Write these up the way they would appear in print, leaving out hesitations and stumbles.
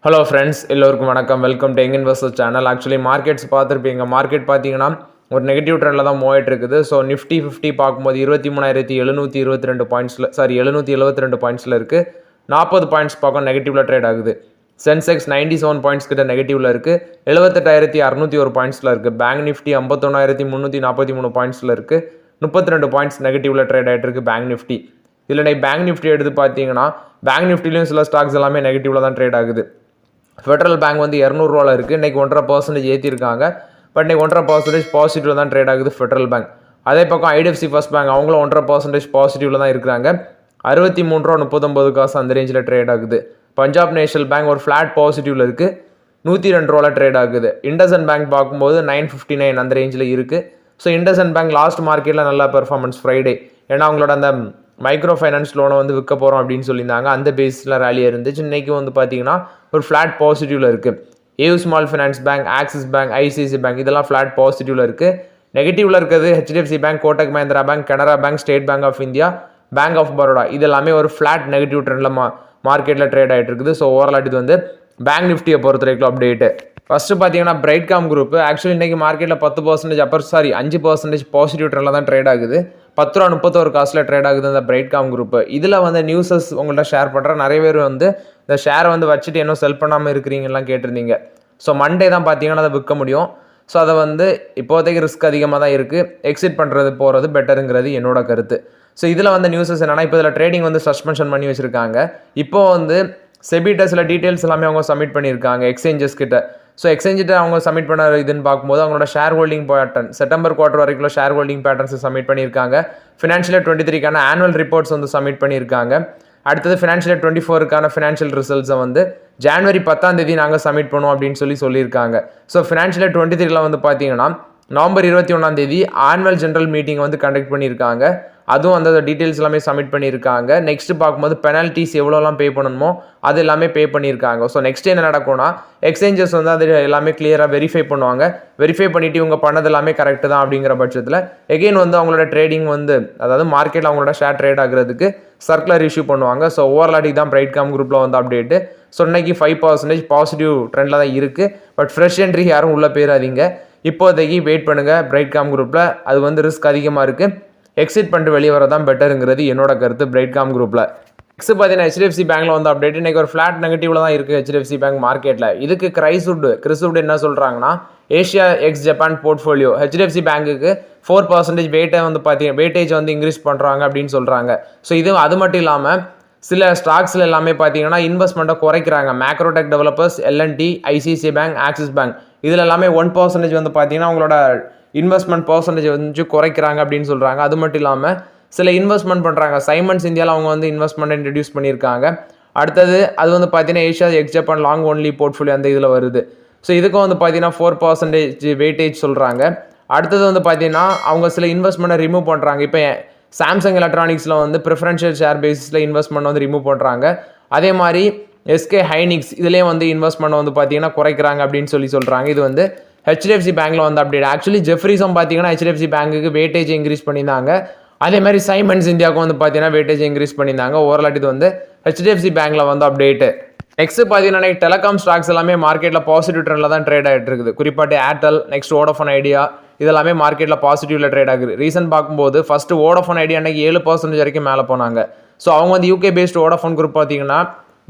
Hello friends, எல்லோருக்கும் வணக்கம். Welcome to young investors channel. Actually markets பார்த்துருப்பீங்க. மார்க்கெட் பார்த்தீங்கன்னா ஒரு நெகட்டிவ் ட்ரெண்டில் தான் மூவ் ஆகிட்டு இருக்குது. ஸோ நிஃப்டி 50 பார்க்கும்போது 23,722 பாயிண்ட்ஸில் 772 பாயிண்ட்ஸில் இருக்குது. 40 பாயிண்ட்ஸ் பார்க்கும் நெகட்டிவில் ட்ரேட் ஆகுது. சென்செக்ஸ் 97 பாயிண்ட்ஸ் கிட்ட நெகட்டிவில் இருக்குது. 78,601 பாயிண்ட்ஸில் இருக்குது. பேங்க் நிஃப்டி 51,343 பாயிண்ட்ஸில் இருக்குது. 32 பாயிண்ட்ஸ் நெகட்டிவில் ட்ரேட் ஆகிட்டு இருக்குது பேங்க் நிஃப்டி. இதில் நீங்கள் பேங்க் நிஃப்டி எடுத்து பார்த்தீங்கன்னா பேங்க் நிஃப்டிலையும் சில ஸ்டாக்ஸ் எல்லாமே நெகட்டிவில் தான் ட்ரேட் ஆகுது. ஃபெட்ரல் பேங்க் வந்து 200 இருக்குது. இன்றைக்கி 1.5% ஏற்றிருக்காங்க. பட் இன்றைக்கி 1.5% பாசிட்டிவில் தான் ட்ரேட் ஆகுது ஃபெட்ரல் பேங்க். அதே பக்கம் ஐடிஎஃப்சி ஃபர்ஸ்ட் பேங்க் அவங்களும் 1.5% பாசிட்டிவில் தான் இருக்கிறாங்க. 63.39 அந்த ரேஞ்சில் ட்ரேட் ஆகுது. பஞ்சாப் நேஷனல் பேங்க் ஒரு ஃப்ளாட் பாசிட்டிவில் இருக்குது. 102 ட்ரேட் ஆகுது. இண்டஸ்இண்ட் பேங்க் பார்க்கும்போது 959 அந்த ரேஞ்சில் இருக்குது. ஸோ இண்டஸ்இண்ட் பேங்க் லாஸ்ட் மார்க்கெட்டில் நல்லா பெர்ஃபார்மன்ஸ் ஃப்ரைடே. ஏன்னா அவங்களோட அந்த மைக்ரோ ஃபைனான்ஸ் லோனை வந்து விற்க போகிறோம் அப்படின்னு சொல்லியிருந்தாங்க. அந்த பேஸில் ரேலியாக இருந்துச்சு. இன்றைக்கி வந்து பார்த்தீங்கன்னா ஒரு ஃப்ளாட் பாசிட்டிவில் இருக்குது. AU Small Finance Bank, Axis Bank, ICICI Bank இதெல்லாம் ஃப்ளாட் பாசிட்டிவில் இருக்குது. நெகட்டிவில் இருக்கிறது HDFC Bank, Kotak Mahindra Bank, Canara Bank, State Bank of India, Bank of Baroda இதெல்லாமே ஒரு ஃப்ளாட் நெகட்டிவ் ட்ரெண்டில் மார்க்கெட்டில் ட்ரேட் ஆகிட்டு இருக்குது. ஸோ ஓவரால் இது வந்து பேங்க் நிஃப்டியை பொறுத்த வரைக்கும் அப்டேட்டு. ஃபஸ்ட்டு பார்த்தீங்கன்னா பிரைட்காம் குரூப் ஆக்சுவலி இன்றைக்கி மார்க்கெட்டில் 10% 5% பாசிட்டிவ் ட்ரெண்டில் தான் ட்ரேட் ஆகுது. ₹10.31 ட்ரேட் ஆகுது இந்த பிரைட்காம் குரூப். இதில் வந்து நியூஸஸ் உங்கள்கிட்ட ஷேர் பண்ணுறேன். நிறைய பேர் வந்து இந்த ஷேரை வந்து வச்சுட்டு இன்னும் செல் பண்ணாமல் இருக்கிறீங்கலாம் கேட்டிருந்தீங்க. ஸோ மண்டே தான் பார்த்தீங்கன்னா அதை விற்க முடியும். ஸோ அதை வந்து இப்போதைக்கு ரிஸ்க் அதிகமாக தான் இருக்குது. எக்ஸிட் பண்ணுறது போகிறது பெட்டருங்கிறது என்னோட கருத்து. ஸோ இதில் வந்து நியூஸஸ் என்னென்னா இப்போ இதில் ட்ரேடிங் வந்து சஸ்பென்ஷன் பண்ணி வச்சுருக்காங்க. இப்போது வந்து செபிட்டஸில் டீட்டெயில்ஸ் எல்லாமே அவங்க சப்மிட் பண்ணியிருக்காங்க எக்ஸ்சேஞ்சஸ் கிட்ட. ஸோ எக்ஸ்சேஞ்சிட்ட அவங்க சப்மிட் பண்ண இதுன்னு பார்க்கும்போது அவங்களோட share holding pattern September quarter வரைக்கும் ஷேர் ஹோல்டிங் பேட்டர்ன்ஸ் சப்மிட் பண்ணியிருக்காங்க. ஃபினான்ஷியல் 23க்கான ஆனுவல் ரிப்போர்ட்ஸ் வந்து சப்மிட் பண்ணியிருக்காங்க. அடுத்தது ஃபினான்ஷியல் 24க்கான ஃபினான்ஷியல் ரிசல்ட்ஸை வந்து ஜனவரி 10 நாங்கள் சப்மிட் பண்ணுவோம் அப்படின்னு சொல்லியிருக்காங்க. ஸோ ஃபினான்ஷியல் 23 வந்து பார்த்தீங்கன்னா நவம்பர் 21 ஆனுவல் ஜென்ரல் மீட்டிங் வந்து கண்டக்ட் பண்ணியிருக்காங்க. அதுவும் அந்த டீட்டெயில்ஸ் எல்லாமே சப்மிட் பண்ணியிருக்காங்க. நெக்ஸ்ட்டு பார்க்கும்போது பெனால்ட்டிஸ் எவ்வளோலாம் பே பண்ணணுமோ அது எல்லாமே பே பண்ணியிருக்காங்க. ஸோ நெக்ஸ்ட் என்ன நடக்கும்னா எக்ஸ்சேஞ்சஸ் வந்து அது எல்லாமே கிளியராக வெரிஃபை பண்ணுவாங்க. வெரிஃபை பண்ணிவிட்டு இவங்க பண்ணது எல்லாமே கரெக்டு தான் அப்படிங்கிற பட்சத்தில் எகெயின் வந்து அவங்களோட ட்ரேடிங் வந்து அதாவது மார்க்கெட்டில் அவங்களோட ஷேர் ட்ரேட் ஆகிறதுக்கு சர்க்குலர் இஷ்யூ பண்ணுவாங்க. ஸோ ஓவராலாட்டி தான் பிரைட்காம் குரூப்பில் வந்து அப்டேட்டு. ஸோ இன்னைக்கு 5% பாசிட்டிவ் ட்ரெண்டில் தான் இருக்குது. பட் ஃப்ரெஷ் என்ட்ரி யாரும் உள்ளே போயிடாதீங்க. இப்போதைக்கு வெயிட் பண்ணுங்கள். பிரைட்காம் குரூப்பில் அது வந்து ரிஸ்க் அதிகமாக இருக்குது. எக்ஸிட் பண்ணிட்டு வெளியே வர தான் பெட்டருங்கிறது என்னோட கருத்து பிரைட்காம் குரூப்பில். நெக்ஸ்ட் பார்த்தீங்கன்னா ஹெச்டிஎஃப்சி பேங்க்கில் வந்து அப்டேட். இன்றைக்கி ஒரு ஃப்ளாட் நெகட்டிவில் தான் இருக்குது ஹெச்டிஎஃப்சி பேங்க் மார்க்கெட்டில். இதுக்கு கிறிஸ்வுட் என்ன சொல்கிறாங்கன்னா Asia X Japan portfolio HDFC பேங்க்குக்கு 4% வெயிட்டேஜ் வந்து இன்க்ரீஸ் பண்ணுறாங்க அப்படின்னு சொல்கிறாங்க. ஸோ இது அது மட்டும் இல்லாமல் சில ஸ்டாக்ஸில் எல்லாமே பார்த்தீங்கன்னா இன்வெஸ்ட்மெண்ட்டை குறைக்கிறாங்க. Macrotech developers, L N T, ICICI bank, Axis bank இதில் எல்லாமே 1% வந்து பார்த்தீங்கன்னா அவங்களோட இன்வெஸ்ட்மெண்ட் பர்சன்டேஜ் வந்து குறைக்கிறாங்க அப்படின்னு சொல்கிறாங்க. அது மட்டும் இல்லாமல் சில இன்வெஸ்ட்மெண்ட் பண்ணுறாங்க. சைமன்ஸ் இந்தியாவில் அவங்க வந்து இன்வெஸ்ட்மெண்ட் இன்ட்ரடியூஸ் பண்ணியிருக்காங்க. அடுத்தது அது வந்து பார்த்தீங்கன்னா Asia X Japan long only portfolio அந்த இதில் வருது. ஸோ இதுக்கும் வந்து பார்த்தீங்கன்னா 4% வெயிட்டேஜ் சொல்கிறாங்க. அடுத்தது வந்து பார்த்தீங்கன்னா அவங்க சில இன்வெஸ்ட்மெண்ட்டை ரிமூவ் பண்ணுறாங்க. இப்போ சாம்சங் எலக்ட்ரானிக்ஸில் வந்து ப்ரிஃபரன்ஷியல் ஷேர் பேசிஸில் இன்வெஸ்ட்மெண்ட் வந்து ரிமூவ் பண்ணுறாங்க. அதே மாதிரி எஸ்கே ஹைனிக்ஸ் இதுலேயே வந்து இன்வெஸ்ட்மெண்ட் வந்து பார்த்தீங்கன்னா குறைக்கிறாங்க அப்படின்னு சொல்கிறாங்க. இது வந்து ஹெச்டிஎஃப்சி பேங்க்கில் வந்து அப்டேட். ஆக்சுவலி ஜெஃப்ரிஸும் பார்த்தீங்கன்னா ஹெச்டிஎஃப்சி பேங்க்குக்கு வெயிட்டேஜ் இன்க்ரீஸ் பண்ணியிருந்தாங்க. அதே மாதிரி சைமன்ஸ் இந்தியாவுக்கு வந்து பார்த்தீங்கன்னா வெயிட்டேஜ் இன்க்ரீஸ் பண்ணியிருந்தாங்க. ஓவரால் இது வந்து ஹெச்டிஎஃப்சி பேங்க்கில் வந்து அப்டேட்டு. நெக்ஸ்ட் பார்த்தீங்கன்னா டெலிகாம் ஸ்டாக்ஸ் எல்லாமே மார்க்கெட்டில் பாசிட்டிவ் ட்ரெண்டில் தான் ட்ரேட் ஆகிட்டு இருக்குது. குறிப்பாட்டு ஏர்டெல், நெக்ஸ்ட் வோடஃபோன் ஐடியா இதெல்லாமே மார்க்கெட்டில் பாசிட்டிவில் ட்ரேட் ஆகுது. ரீசன் பார்க்கும்போது ஃபஸ்ட்டு வோடஃபோன் ஐடியா அன்றைக்கி 7% வரைக்கும் மேலே போனாங்க. ஸோ அவங்க வந்து யூகே பேஸ்ட் வோடஃபோன் குரூப் பார்த்தீங்கன்னா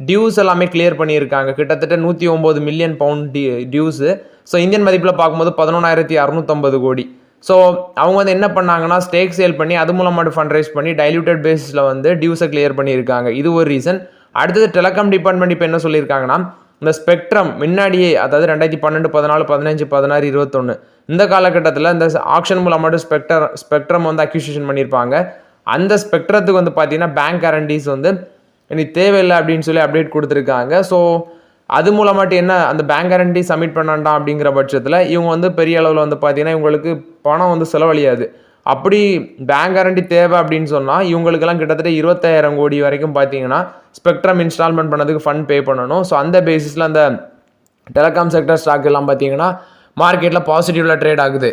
டியூஸ் எல்லாமே கிளியர் பண்ணியிருக்காங்க. கிட்டத்தட்ட 109 மில்லியன் பவுண்ட் டியூஸு. ஸோ இந்தியன் மதிப்பில் பார்க்கும்போது 11,650 கோடி. ஸோ அவங்க வந்து என்ன பண்ணாங்கன்னா ஸ்டேக் சேல் பண்ணி அது மூலமாக ஃபண்ட் ரைஸ் பண்ணி டைல்யூட்டட் பேசிஸில் வந்து டியூஸை கிளியர் பண்ணியிருக்காங்க. இது ஒரு ரீசன். அடுத்தது டெலிகாம் டிபார்ட்மெண்ட் இப்போ என்ன சொல்லியிருக்காங்கன்னா இந்த ஸ்பெக்ட்ரம் முன்னாடியே அதாவது 2012, 14, 15, 16, 21 இந்த காலகட்டத்தில் இந்த ஆக்ஷன் மூலமாக ஸ்பெக்ட்ரம் வந்து அக்யூசிஷன் பண்ணியிருப்பாங்க. அந்த ஸ்பெக்ட்ரத்துக்கு வந்து பார்த்தீங்கன்னா பேங்க் கேரண்டிஸ் வந்து எனக்கு தேவையில்லை அப்படின்னு சொல்லி அப்டேட் கொடுத்துருக்காங்க. ஸோ அது மூலமாட்டு என்ன அந்த பேங்க் கேரண்டி சப்மிட் பண்ணாண்டாம் அப்படிங்கிற பட்சத்தில் இவங்க வந்து பெரிய அளவில் வந்து பார்த்தீங்கன்னா இவங்களுக்கு பணம் வந்து செலவழியாது. அப்படி பேங்க் கேரண்டி தேவை அப்படின்னு சொன்னால் இவங்களுக்கெல்லாம் கிட்டத்தட்ட 20,000 கோடி வரைக்கும் பார்த்தீங்கன்னா ஸ்பெக்ட்ரம் இன்ஸ்டால்மெண்ட் பண்ணதுக்கு ஃபண்ட் பே பண்ணணும். ஸோ அந்த பேசிஸில் அந்த டெலிகாம் செக்டர் ஸ்டாக் எல்லாம் பார்த்தீங்கன்னா மார்க்கெட்டில் பாசிட்டிவில் ட்ரேட் ஆகுது.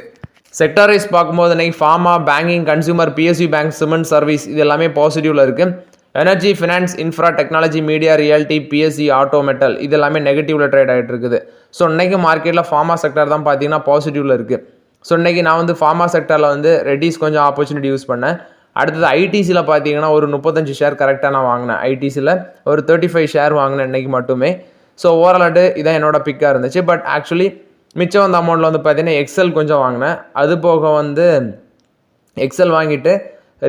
செக்டரைஸ் பார்க்கும்போது இன்னைக்கு pharma, banking, consumer, BSc bank, cement service இது எல்லாமே பாசிட்டிவில் இருக்குது. Energy, finance, infra, technology, media, reality, BSc, auto, metal இது எல்லாமே நெகட்டிவில் ட்ரேட் ஆகிட்டு இருக்குது. ஸோ இன்றைக்கி மார்க்கெட்டில் ஃபார்மா செக்டர் தான் பார்த்தீங்கன்னா பாசிட்டிவில் இருக்குது. ஸோ இன்றைக்கி நான் வந்து ஃபார்மா செக்டரில் வந்து ரெடிஸ் கொஞ்சம் ஆப்பர்ச்சுனிட்டி யூஸ் பண்ணேன். அடுத்தது ஐடிசியில் பார்த்தீங்கன்னா ஒரு 35 ஷேர் கரெக்டாக நான் வாங்கினேன். ஐடிசியில் ஒரு 35 ஷேர் வாங்கினேன் இன்றைக்கி மட்டுமே. ஸோ ஓவராலாட்டு இதான் என்னோட பிக்காக இருந்துச்சு. பட் ஆக்சுவலி மிச்சம் வந்த அமௌண்ட்டில் வந்து பார்த்தீங்கன்னா எக்ஸல் கொஞ்சம் வாங்கினேன். அது போக வந்து எக்ஸல் வாங்கிட்டு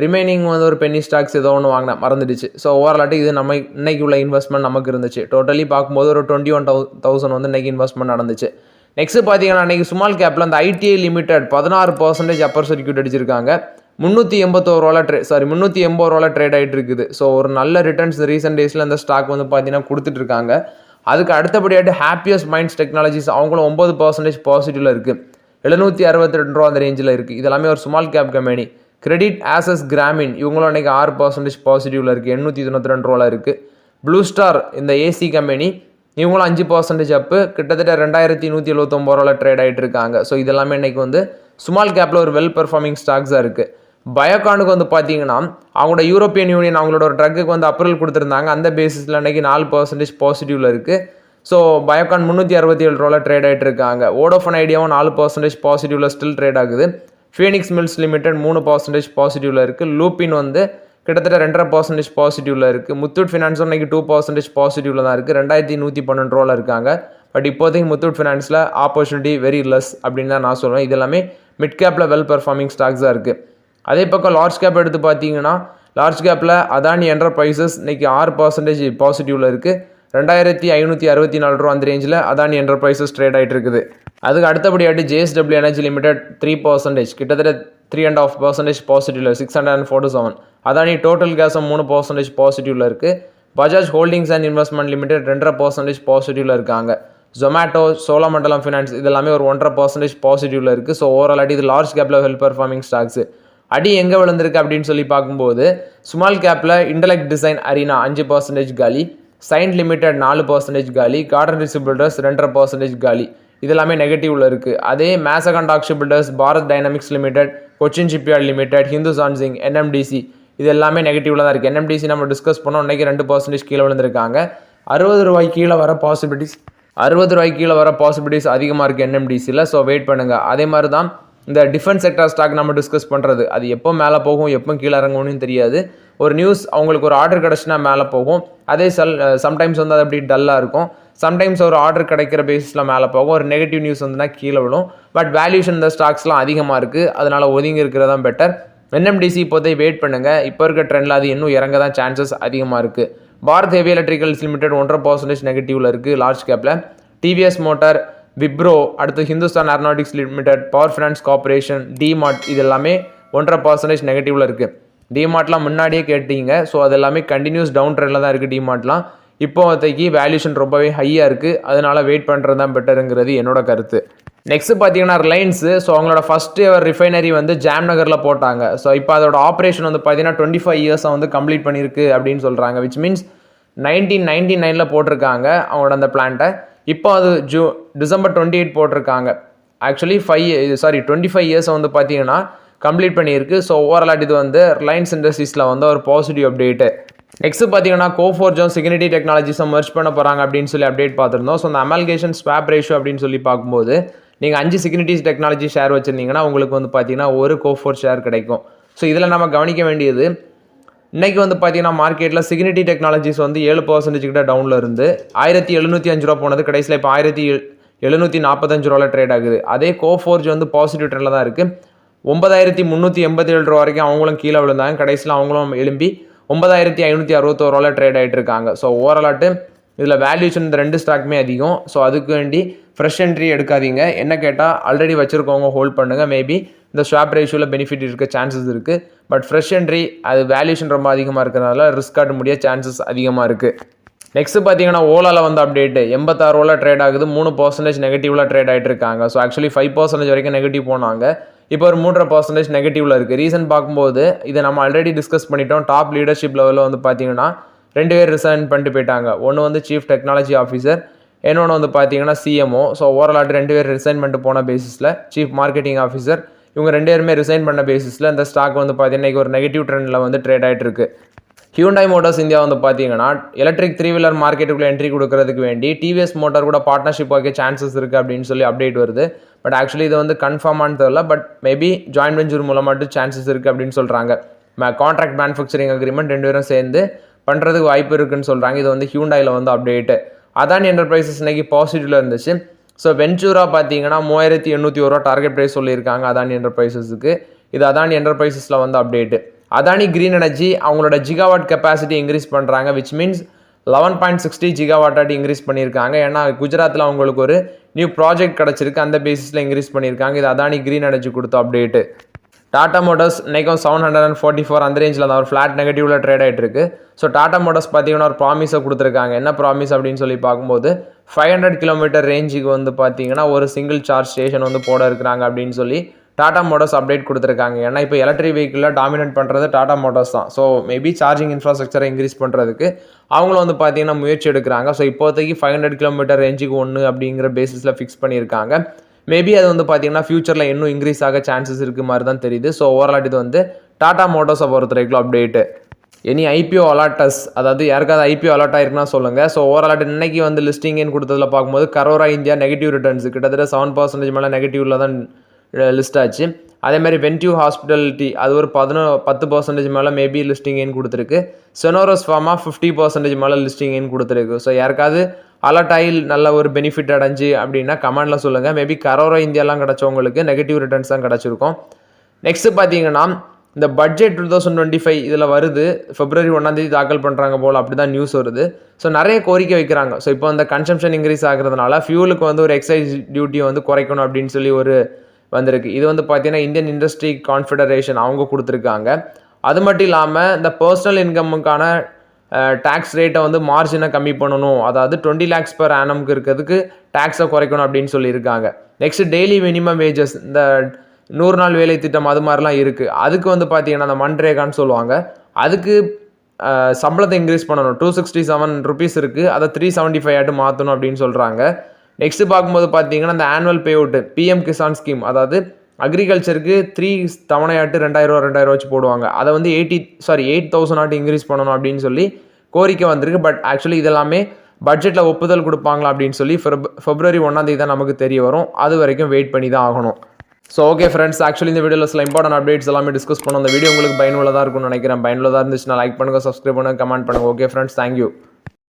ரிமைனிங் வந்து ஒரு பென்னி ஸ்டாக்ஸ் ஏதோ ஒன்று வாங்கினேன், மறந்துடுச்சு. ஸோ ஓவராலாட்டு இது நம்ம இன்னைக்கு உள்ள இன்வெஸ்ட்மெண்ட் நமக்கு இருந்துச்சு. டோட்டலி பார்க்கும்போது ஒரு 21,000 வந்து இன்றைக்கி இன்வெஸ்ட்மெண்ட் நடந்துச்சு. நெக்ஸ்ட்டு பார்த்தீங்கன்னா இன்றைக்கி ஸ்மால் கேப்பில் அந்த ஐடிஐ லிமிடெட் 16% அப்பர் சர்க்யூட் அடிச்சிருக்காங்க. 380 ரூபாவில் ட்ரேட் ஆகிட்டு இருக்குது. ஸோ ஒரு நல்ல ரிட்டர்ன்ஸ் ரீசெண்ட் டேஸில் அந்த ஸ்டாக் வந்து பார்த்தீங்கன்னா கொடுத்துட்ருக்காங்க. அதுக்கு அடுத்தபடியாட்டு ஹாப்பியஸ்ட் மைண்ட்ஸ் டெக்னாலஜிஸ் அவங்களும் 9% பாசிட்டிவில் இருக்குது. 762 ரூபா அந்த ரேஞ்சில் இருக்குது. இதெல்லாமே ஒரு small cap company. Credit Asus Gramin இவங்களும் இன்றைக்கி 6% பாசிட்டிவில் இருக்குது. 892 ரூபாவில் இருக்குது. ப்ளூ ஸ்டார் இந்த ஏசி கம்பெனி இவங்களும் 5% அப்பு, கிட்டத்தட்ட 2179 ரூபாவில் ட்ரேட் ஆகிட்டு இருக்காங்க. ஸோ இதெல்லாமே இன்றைக்கி வந்து ஸ்மால் கேப்பில் ஒரு வெல் பெர்ஃபார்மிங் ஸ்டாக்ஸாக இருக்குது. பயோகானுக்கு வந்து பார்த்தீங்கன்னா அவங்களோட யூரோப்பியன் யூனியன் அவங்களோட ஒரு ட்ரக்குக்கு வந்து அப்ரூவல் கொடுத்துருந்தாங்க. அந்த பேசிஸில் இன்றைக்கி 4% பாசிட்டிவில் இருக்குது. ஸோ பயோகான் 367 ரூபாவில் ட்ரேட் ஆகிட்டு இருக்காங்க. வோடோஃபோன் ஐடியாவும் 4% பாசிட்டிவில் ஸ்டில் ட்ரேட் ஆகுது. ஃபீனிக்ஸ் மில்ஸ் லிமிடெட் 3% பாசிட்டிவில் இருக்குது. லூப்பின் வந்து கிட்டத்தட்ட 2.5% பாசிட்டிவில் இருக்குது. முத்தூட் ஃபினான்ஸும் இன்றைக்கி 2% பாசிட்டிவில் தான் இருக்குது. 2112 ரூபாவில் இருக்காங்க. பட் இப்போதைக்கு முத்தூட் ஃபினான்ஸில் ஆப்பர்ச்சுனிட்டி வெரி லெஸ் அப்படின்னு தான் நான் சொல்லுவேன். இது எல்லாமே மிட் கேப்பில் வெல் பெர்ஃபார்மிங் ஸ்டாக்ஸாக இருக்குது. அதே பக்கம் லார்ஜ் கேப் எடுத்து பார்த்தீங்கன்னா லார்ஜ் கேப்பில் அதானி என்டர்பிரைசஸ் இன்றைக்கி 6% பாசிட்டிவில் இருக்குது. 2564 ரூபா அந்த ரேஞ்சில் அதானி என்டர்பிரைசஸ் ட்ரேட் ஆகிட்டு இருக்குது. அதுக்கு அடுத்தபடியாட்டு ஜேஎஸ்டபிள்யூ எனர்ஜி லிமிடெட் 3%, கிட்டத்தட்ட 3.5% பாசிட்டிவில் 647. அதானி டோட்டல் கேஸும் 3% பாசிட்டிவில் இருக்குது. Bajaj holdings and investment limited 2.5% பாசிட்டிவில் இருக்காங்க. ஜொமேட்டோ, சோழமண்டலம் ஃபினான்ஸ் இதெல்லாமே ஒரு 1.5% பாசிட்டிவில் இருக்குது. ஸோ ஓவரால் இது லார்ஜ் கேப்பில் வெல் பெர்ஃபார்மிங் ஸ்டாக்ஸு. அடி எங்கே விழுந்திருக்கு அப்படின்னு சொல்லி பார்க்கும்போது ஸ்மால் கேப்பில் இன்டெலெக்ட் டிசைன் அரீனா 5% காலி, சைன் லிமிடெட் 4% காலி, கார்டன் ரிசி பில்டர்ஸ் 2.5% காலி. இதெல்லாமே நெகட்டிவில் இருக்குது. அதே மேசகண்ட் ஆக்ஷி builders, Bharat dynamics limited, Cochin shipyard limited, Hindustan zinc, NMDC இது எல்லாமே நெகட்டிவில் தான் இருக்குது. என்எம்டிசி நம்ம டிஸ்கஸ் பண்ணோம், இன்றைக்கி 2% கீழே விழுந்திருக்காங்க. 60 ரூபாய்க்கு கீழே வர பாசிபிலிட்டிஸ் அதிகமாக இருக்குது என்எம்டிசியில். ஸோ வெயிட் பண்ணுங்கள். அதே மாதிரி தான் இந்த டிஃபென்ஸ் செக்டார் ஸ்டாக் நம்ம டிஸ்கஸ் பண்ணுறது, அது எப்போ மேலே போகும் எப்போ கீழே இறங்கும்னு தெரியாது. ஒரு நியூஸ் அவங்களுக்கு ஒரு ஆர்டர் கிடச்சுன்னா மேலே போகும். அதே சம்டைம்ஸ் வந்து அது அப்படி டல்லாக இருக்கும். சம்டைம்ஸ் ஒரு ஆர்டர் கிடைக்கிற பேசிஸில் மேலே போகும். ஒரு நெகட்டிவ் நியூஸ் வந்துன்னா கீழே விழும். பட் வேல்யூஷன் இந்த ஸ்டாக்ஸ்லாம் அதிகமாக இருக்குது. அதனால் ஒதுங்கி இருக்கிறது தான் பெட்டர். என்எம்டிசி இப்போதைக்கு வெயிட் பண்ணுங்கள். இப்போ இருக்க ட்ரெண்டில் அது இன்னும் இறங்க தான் சான்சஸ் அதிகமாக இருக்குது. பாரத் ஹெவி எலக்ட்ரிக்கல்ஸ் லிமிடெட் 1.5% நெகட்டிவில் இருக்குது லார்ஜ் கேப்பில். டிவிஎஸ் மோட்டார், விப்ரோ, அடுத்து Hindustan aeronautics limited, power finance corporation, DMart இது எல்லாமே 1.5% நெகட்டிவில் இருக்குது. டிமார்ட்லாம் முன்னாடியே கேட்டீங்க. ஸோ அது எல்லாமே கண்டினியூஸ் டவுன் ட்ரெண்டில் தான் இருக்குது. டிமார்ட்லாம் இப்போதைக்கு வேல்யூஷன் ரொம்பவே ஹையாக இருக்குது. அதனால் வெயிட் பண்ணுறது தான் பெட்டருங்கிறது என்னோட கருத்து. நெக்ஸ்ட்டு பார்த்தீங்கன்னா ரிலையன்ஸு. ஸோ அவங்களோட ஃபஸ்ட்டு எவர் ரிஃபைனரி வந்து ஜாம்நகரில் போட்டாங்க. ஸோ இப்போ அதோட ஆப்ரேஷன் வந்து பார்த்தீங்கன்னா 25 இயர்ஸை வந்து கம்ப்ளீட் பண்ணியிருக்கு அப்படின்னு சொல்கிறாங்க. விச் மீன்ஸ் 1999 போட்டிருக்காங்க அவங்களோட அந்த பிளான்ட்டை. இப்போ அது டிசம்பர் 28 போட்டிருக்காங்க. ஆக்சுவலி 25 இயர்ஸை வந்து பார்த்தீங்கன்னா கம்ப்ளீட் பண்ணியிருக்கு. ஸோ ஓவரால் இது வந்து ரிலையன்ஸ் இண்டஸ்ட்ரீஸில் வந்து ஒரு பாசிட்டிவ் அப்டேட்டு. நெக்ஸ்ட் பார்த்தீங்கன்னா கோஃபோர்ஜும் சிக்னிட்டி டெக்னாலஜிஸும் மெர்ஜ் பண்ண போகிறாங்க அப்படின்னு சொல்லி அப்டேட் பார்த்துருந்தோம். ஸோ அந்த அமல்கேஷன் ஸ்வாப் ரேஷியோ அப்படின்னு சொல்லி பார்க்கும்போது நீங்கள் 5 சிக்னிட்டிஸ் டெக்னாலஜி ஷேர் வச்சுருந்தீங்கன்னா உங்களுக்கு வந்து பார்த்தீங்கன்னா ஒரு கோஃபோர் ஷேர் கிடைக்கும். ஸோ இதில் நம்ம கவனிக்க வேண்டியது, இன்றைக்கி வந்து பார்த்தீங்கன்னா மார்க்கெட்டில் சிக்னிட்டி டெக்னாலஜிஸ் வந்து 7% கிட்ட டவுனில் இருந்து 1705 ரூபா போனது. கடைசியில் இப்போ 1745 ரூபாவில் ட்ரேட் ஆகுது. அதே கோஃபோர்ஜ் வந்து பாசிட்டிவ் ட்ரெண்டில் தான் இருக்குது. 9387 ரூபா வரைக்கும் அவங்களும் கீழே விழுந்தாங்க. கடைசியில் அவங்களும் எழும்பி 9561 ரூபாவில் ட்ரேட் ஆகிட்டு இருக்காங்க. ஸோ ஓவராலாட்டு இதில் வேல்யூஷன் இந்த 2 ஸ்டாக்குமே அதிகம். ஸோ அதுக்கு வேண்டி ஃப்ரெஷ் என்ட்ரி எடுக்காதீங்க. என்ன கேட்டால் ஆல்ரெடி வச்சுருக்கவங்க ஹோல்ட் பண்ணுங்கள். மேபி இந்த ஸ்வாப் ரேஷியோவில் பெனிஃபிட் இருக்க சான்சஸ் இருக்குது. பட் ஃப்ரெஷ் என்ட்ரி அது வேல்யூஷன் ரொம்ப அதிகமாக இருக்கிறதுனால ரிஸ்க் காட்ட முடிய சான்சஸ் அதிகமாக இருக்குது. நெக்ஸ்ட் பார்த்தீங்கன்னா ஓலாவில் வந்து அப்டேட்டு 86 ரூபாவில் ட்ரேட் ஆகுது. 3% நெகட்டிவில் ட்ரேட் ஆகிட்டு இருக்காங்க. ஸோ ஆக்சுவலி 5% வரைக்கும் நெகட்டிவ் போனாங்க. இப்போ ஒரு 3.5% நெகட்டிவில் இருக்குது. ரீசன் பார்க்கும்போது இதை நம்ம ஆல்ரெடி டிஸ்கஸ் பண்ணிட்டோம். டாப் லீடர்ஷிப் லெவலில் வந்து பார்த்தீங்கன்னா 2 பேர் ரிசைன் பண்ணிட்டு போயிட்டாங்க. ஒன்று வந்து சீஃப் டெக்னாலஜி ஆஃபீஸர், இன்னொன்று வந்து பார்த்தீங்கன்னா சிஎம்ஓ. ஸோ ஓவரால் 2 பேர் ரிசைன் பண்ணிட்டு போன பேசிஸில் சீஃப் மார்க்கெட்டிங் ஆஃபீஸர் இவங்க 2 பேருமே ரிசைன் பண்ண பேசிஸில் இந்த ஸ்டாக் வந்து பார்த்தீங்கன்னா ஒரு நெகட்டிவ் ட்ரெண்டில் வந்து ட்ரேட் ஆகிட்டு இருக்கு. ஹியூண்டாய் மோட்டார்ஸ் இந்தியா வந்து பார்த்தீங்கன்னா எலக்ட்ரிக் 3-வீலர் மார்க்கெட்டுக்குள்ளே என்ட்ரி கொடுக்கறதுக்கு வேண்டி டிவிஎஸ் மோட்டார் கூட பார்ட்னர்ஷிப் வைக்க சான்சஸ் இருக்குது அப்படின்னு சொல்லி அப்டேட் வருது. பட் ஆக்சுவலி இது வந்து கன்ஃபார்மானு தெரியல. பட் மேபி ஜாயின்ட் வெஞ்சர் மூலமாக மட்டும் சான்சஸ் இருக்குது அப்படின்னு சொல்கிறாங்க. கான்ட்ராக்ட் மேனுஃபேக்சரிங் அக்ரிமெண்ட் 2 பேரும் சேர்ந்து பண்ணுறதுக்கு வாய்ப்பு இருக்குன்னு சொல்கிறாங்க. இது வந்து ஹியூண்டாயில் வந்து அப்டேட்டு. அதானி என்டர்பிரைசஸ் இன்னைக்கு பாசிட்டிவ்ல இருந்துச்சு. ஸோ வெஞ்சூரா பார்த்தீங்கன்னா 3801 டார்கெட் ப்ரைஸ் சொல்லியிருக்காங்க அதானி என்டர்பிரைசஸுக்கு. இது அதானி என்டர்பிரைசஸில் வந்து அப்டேட்டு. அதானி கிரீன் எனர்ஜி அவங்களோட ஜிகாவாட் கெப்பாசிட்டி இன்க்ரீஸ் பண்ணுறாங்க. விச் மீன்ஸ் 11.60 ஜிகாவாட்டாட்டி இன்க்ரீஸ் பண்ணியிருக்காங்க. ஏன்னா குஜராத்தில் அவங்களுக்கு ஒரு நியூ ப்ராஜெக்ட் கிடச்சிருக்கு. அந்த பேசிஸில் இன்க்ரீஸ் பண்ணியிருக்காங்க. இது அதானி கிரீன் எனர்ஜி கொடுத்த அப்டேட்டு. டாடா மோட்டர்ஸ் இன்றைக்கும் 744 அந்த ரேஞ்சில் தான் ஒரு ஃப்ளாட் நெகட்டிவ்ல ட்ரேட் ஆகிட்டு இருக்கு. ஸோ டாடா மோட்டர்ஸ் பார்த்தீங்கன்னா ஒரு ப்ராமிஸை கொடுத்துருக்காங்க. என்ன ப்ராமிஸ் அப்படின்னு சொல்லி பார்க்கும்போது 500 கிலோமீட்டர் ரேஞ்சுக்கு வந்து பார்த்தீங்கன்னா ஒரு சிங்கிள் சார்ஜ் ஸ்டேஷன் வந்து போட இருக்கிறாங்க அப்படின்னு சொல்லி டாடா மோட்டர்ஸ் அப்டேட் கொடுத்துருக்காங்க. ஏன்னா இப்போ எலக்ட்ரிக் வெஹிக்கிளில் டாமினேட் பண்ணுறது டாடா மோட்டர்ஸ் தான். ஸோ மேபி சார்ஜிங் இன்ஃப்ராஸ்ட்ரக்சரை இன்க்ரீஸ் பண்ணுறதுக்கு அவங்களும் வந்து பார்த்தீங்கன்னா முயற்சி எடுக்கிறாங்க. ஸோ இப்போதைக்கு 500 கிலோமீட்டர் ரேஞ்சுக்கு 1 அப்படிங்கிற பேசிஸில் ஃபிக்ஸ் பண்ணியிருக்காங்க. மேபி அது வந்து பார்த்தீங்கன்னா ஃபியூச்சரில் இன்னும் இன்க்ரீஸ் ஆக சான்சஸ் இருக்குது மாதிரி தான் தெரியுது. ஸோ ஓவரால் இது வந்து டாடா மோட்டர்ஸை பொறுத்த வரைக்கும் அப்டேட்டு. எனி ஐபிஓ அலாட்டஸ், அதாவது யாருக்காவது ஐபிஓ அலாட் ஆயிருக்குன்னா சொல்லுங்கள். ஸோ ஓவரால் இன்னைக்கு வந்து லிஸ்டிங்னு கொடுத்ததில் பார்க்கும்போது கரோரா இந்தியா நெகட்டிவ் ரிட்டர்ன்ஸ் கிட்டத்தட்ட 7% மேலே நெகட்டிவ்ல தான் லிஸ்ட் ஆச்சு. அதேமாதிரி வென்டியூ ஹாஸ்பிட்டாலிட்டி அது ஒரு 10% மேலே மேபி லிஸ்டிங்னு கொடுத்துருக்கு. செனோரஸ் ஃபார்மா 50% மேலே லிஸ்டிங்னு கொடுத்துருக்கு. ஸோ யாருக்காவது அலர்ட் ஆயில் நல்ல ஒரு பெனிஃபிட் அடைஞ்சு அப்படின்னா கமெண்டில் சொல்லுங்கள். மேபி கரோரா இந்தியாலாம் கிடச்சவங்களுக்கு நெகட்டிவ் ரிட்டர்ன்ஸ் தான் கிடச்சிருக்கும். நெக்ஸ்ட்டு பார்த்தீங்கன்னா இந்த பட்ஜெட் 2025 இதில் வருது. February 1 தாக்கல் பண்ணுறாங்க போல் அப்படி தான் நியூஸ் வருது. ஸோ நிறைய கோரிக்கை வைக்கிறாங்க. ஸோ இப்போ இந்த கன்சம்ஷன் இன்க்ரீஸ் ஆகிறதுனால ஃபியூலுக்கு வந்து ஒரு எக்ஸைஸ் டியூட்டியை வந்து குறைக்கணும் அப்படின்னு சொல்லி ஒரு வந்திருக்கு. இது வந்து பார்த்தீங்கன்னா இந்தியன் இண்டஸ்ட்ரி கான்ஃபெடரேஷன் அவங்க கொடுத்துருக்காங்க. அது மட்டும் இல்லாமல் இந்த பர்சனல் இன்கமுக்கான டேக்ஸ் ரேட்டை வந்து மார்ஜினை கம்மி பண்ணணும். அதாவது 20 lakhs per annumக்கு இருக்கிறதுக்கு டேக்ஸை குறைக்கணும் அப்படின்னு சொல்லியிருக்காங்க. நெக்ஸ்ட் டெய்லி மினிமம் வேஜஸ், இந்த 100 நாள் வேலை திட்டம் அது மாதிரிலாம் இருக்குது. அதுக்கு வந்து பார்த்தீங்கன்னா அந்த மன்ரேகான்னு சொல்லுவாங்க. அதுக்கு சம்பளத்தை இன்க்ரீஸ் பண்ணணும். 267 rupees இருக்குது, அதை 375 ஆட்டு மாற்றணும் அப்படின்னு சொல்கிறாங்க. நெக்ஸ்ட்டு பார்க்கும்போது பார்த்தீங்கன்னா இந்த ஆனுவல் பே அவுட்டு பிஎம் கிசான் ஸ்கீம், அதாவது அக்ரிகல்ச்சருக்கு 3 தவணையாட்டு 2000 வச்சு போடுவாங்க. அதை வந்து 8,000 ஆட்டு இன்க்ரீஸ் பண்ணணும் அப்படின்னு சொல்லி கோரிக்கை வந்திருக்கு. பட் ஆக்சுவலி இதெல்லாமே பட்ஜெட்டில் ஒப்புதல் கொடுப்பாங்களா அப்படின்னு சொல்லி February 1 தான் நமக்கு தெரிய வரும். அது வரைக்கும் வெயிட் பண்ணி தான் ஆகணும். ஸோ ஓகே ஃப்ரெண்ட்ஸ், ஆக்சுவலி இந்த வீடியோவில் சில இம்பார்ட்டன்ட் அப்டேட்ஸ் எல்லாமே டிஸ்கஸ் பண்ணோம். இந்த வீடியோ உங்களுக்கு பயனுள்ளதாக இருக்கும்னு நினைக்கிறேன். பயனுள்ளதாக இருந்துச்சுன்னா லைக் பண்ணுங்கள், சப்ஸ்கிரைப் பண்ணுங்கள், கமெண்ட் பண்ணுங்கள். Okay friends, thank you.